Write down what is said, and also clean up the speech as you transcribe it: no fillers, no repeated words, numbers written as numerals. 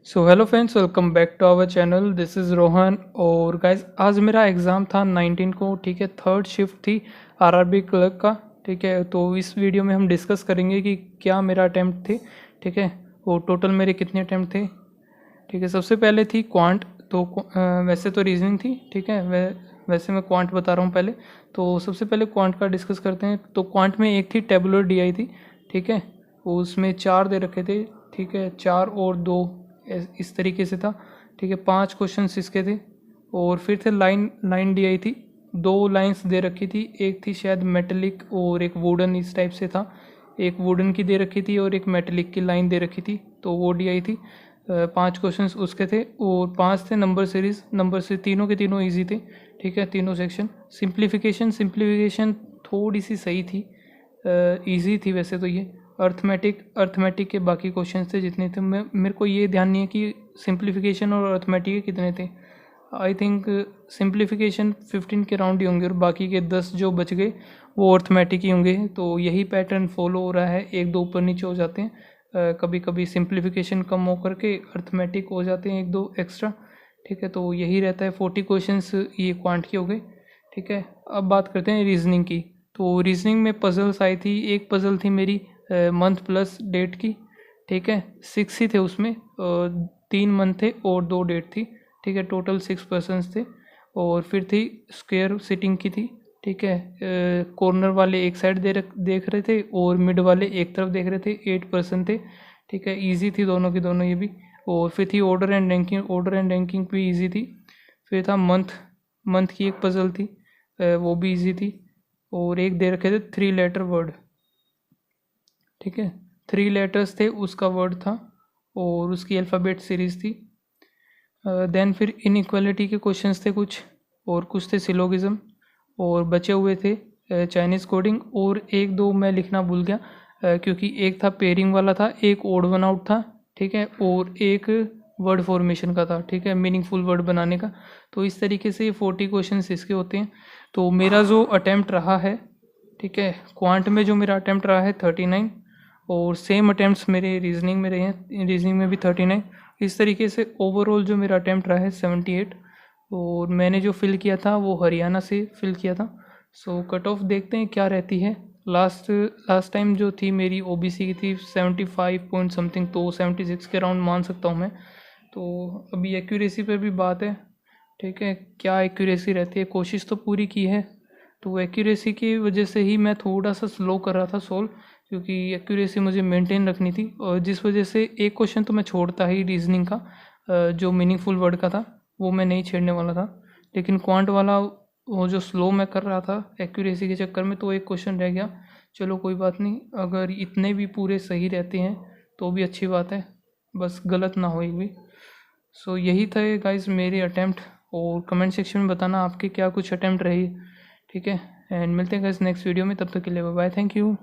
So hello friends, welcome back to our channel. This is Rohan. और guys आज मेरा exam था 19 को। ठीक है, थर्ड शिफ्ट थी आरआरबी क्लर्क का। ठीक है, तो इस वीडियो में हम डिस्कस करेंगे कि क्या मेरा अटैम्प्ट थे। ठीक है, वो टोटल मेरे कितने अटैम्प्ट थे। ठीक है, सबसे पहले थी क्वांट। तो वैसे तो रीजनिंग थी। ठीक है, वैसे मैं क्वांट बता रहा हूँ पहले। तो सबसे पहले क्वांट का डिस्कस करते हैं। तो क्वांट में एक थी टेबुलर डीआई थी। ठीक है, उसमें 4 दे रखे थे। ठीक है, 4 और 2 इस तरीके से था। ठीक है, 5 क्वेश्चन इसके थे। और फिर थे लाइन लाइन डीआई थी। 2 लाइंस दे रखी थी, एक थी शायद मेटेलिक और एक वुडन, इस टाइप से था। एक वुडन की दे रखी थी और एक मेटेलिक की लाइन दे रखी थी, तो वो डीआई थी। 5 क्वेश्चंस उसके थे और 5 थे नंबर सीरीज। नंबर से तीनों के तीनों इजी थे। ठीक है, तीनों सेक्शन। सिंप्लीफिकेशन थोड़ी सी सही थी, इजी थी वैसे तो ये। अर्थमेटिक के बाकी क्वेश्चन थे जितने थे, मेरे को ये ध्यान नहीं है कि सिंप्लीफिकेशन और अर्थमेटिक के कितने थे। आई थिंक सिंप्लीफिकेशन 15 के राउंड ही होंगे और बाकी के 10 जो बच गए वो अर्थमेटिक ही होंगे। तो यही पैटर्न फॉलो हो रहा है, एक दो ऊपर नीचे हो जाते हैं। कभी कभी सिंप्लीफिकेशन कम हो करके अर्थमेटिक हो जाते हैं, एक दो एक्स्ट्रा। ठीक है, तो यही रहता है। 40 क्वेश्चंस ये क्वांट के हो गए। ठीक है, अब बात करते हैं रीजनिंग की। तो रीजनिंग में पजल्स आई थी। एक पजल थी मेरी मंथ प्लस डेट की। ठीक है, 6 ही थे उसमें, 3 मंथ थे और 2 डेट थी। ठीक है, टोटल 6 पर्सन्स थे। और फिर थी स्क्वायर सिटिंग की थी। ठीक है, कॉर्नर वाले एक साइड देख रहे थे और मिड वाले एक तरफ देख रहे थे। 8 पर्सन थे। ठीक है, इजी थी दोनों की दोनों ये भी। और फिर थी ऑर्डर एंड रैंकिंग भी इजी थी। फिर था मंथ की एक पजल थी, वो भी इजी थी। और एक दे रखे थे 3 लेटर वर्ड। ठीक है, 3 लेटर्स थे, उसका वर्ड था और उसकी अल्फ़ाबेट सीरीज़ थी। देन फिर इनइक्वालिटी के क्वेश्चंस थे कुछ, और कुछ थे सिलोगिज्म। और बचे हुए थे चाइनीज़ कोडिंग। और एक दो मैं लिखना भूल गया, क्योंकि एक था पेयरिंग वाला था, एक ओड वन आउट था। ठीक है, और एक वर्ड फॉर्मेशन का था। ठीक है, मीनिंगफुल वर्ड बनाने का। तो इस तरीके से ये 40 क्वेश्चंस इसके होते हैं। तो मेरा जो अटैम्प्ट रहा है, ठीक है, क्वांट में जो मेरा अटैम्प्ट रहा है 39। और सेम अटैम्प्ट्स मेरे रीजनिंग में रहे हैं, रीजनिंग में भी 39। इस तरीके से ओवरऑल जो मेरा अटैम्प्ट रहा है 78। और मैंने जो फिल किया था वो हरियाणा से फिल किया था। सो कट ऑफ देखते हैं क्या रहती है। लास्ट लास्ट टाइम जो थी मेरी ओबीसी की थी 75 पॉइंट समथिंग, तो 76 के राउंड मान सकता हूँ मैं। तो अभी एक्यूरेसी पर भी बात है। ठीक है, क्या एक्यूरेसी रहती है, कोशिश तो पूरी की है। तो एक्यूरेसी की वजह से ही मैं थोड़ा सा स्लो कर रहा था सोल्व, क्योंकि एक्यूरेसी मुझे मेंटेन रखनी थी। और जिस वजह से एक क्वेश्चन तो मैं छोड़ता ही रीजनिंग का, जो मीनिंगफुल वर्ड का था वो मैं नहीं छेड़ने वाला था। लेकिन क्वांट वाला वो जो स्लो मैं कर रहा था एक्यूरेसी के चक्कर में, तो एक क्वेश्चन रह गया। चलो कोई बात नहीं, अगर इतने भी पूरे सही रहते हैं तो भी अच्छी बात है, बस गलत ना हो एक भी। सो यही था गाइस मेरे अटैम्प्ट। और कमेंट सेक्शन में बताना आपके क्या कुछ अटैम्प्ट रही। ठीक है, एंड मिलते हैं गाइस नेक्स्ट वीडियो में। तब तक के लिए बाय बाय, थैंक यू।